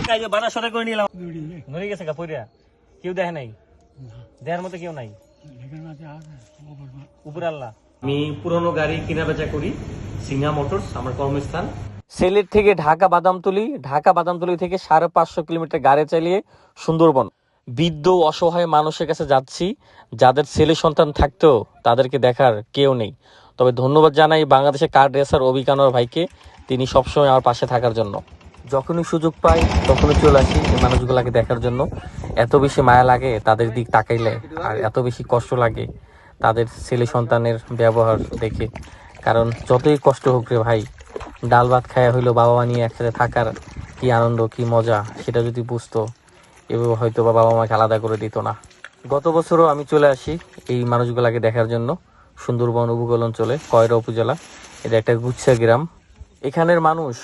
কাজ বাধা সরে করে নিলাম নড়ে গেছে কাপড়িয়া কেউ দেখে নাই দেখার মতো কেউ নাই উপর আল্লাহ। আমি পুরনো গাড়ি কেনা বেচা করি সিঙ্গা মোটরস আমার কর্মস্থান। সিলেট থেকে ঢাকা বাদামতলী, ঢাকা বাদামতলী থেকে 550 কিলোমিটার গাড়ি চালিয়ে সুন্দরবন। বৃদ্ধ অসহায় মানুষের কাছে যাচ্ছি যাদের ছেলে সন্তান থাকতেও তাদেরকে দেখার কেউ নেই। তবে ধন্যবাদ জানাই বাংলাদেশের কার রেসার অভিজ্ঞানর ভাইকে, তিনি সবসময় আমার পাশে থাকার জন্য। যখনই সুযোগ পাই তখনই চলে আসি এই মানুষগুলাকে দেখার জন্য। এত বেশি মায়া লাগে তাদের দিক তাকাইলে, আর এত বেশি কষ্ট লাগে তাদের ছেলে সন্তানের ব্যবহার দেখে। কারণ যতই কষ্ট হোক রে ভাই, ডাল ভাত খায়া হইলো বাবা মা নিয়ে একসাথে থাকার কি আনন্দ কি মজা, সেটা যদি বুঝতো এভাবে হয়তো বাবা মাকে আলাদা করে দিত না। গত বছরও আমি চলে আসি এই মানুষগুলাকে দেখার জন্য সুন্দরবন উপকূল অঞ্চলে, কয়রা উপজেলা। এটা একটা গুচ্ছা গ্রাম। এখানের মানুষ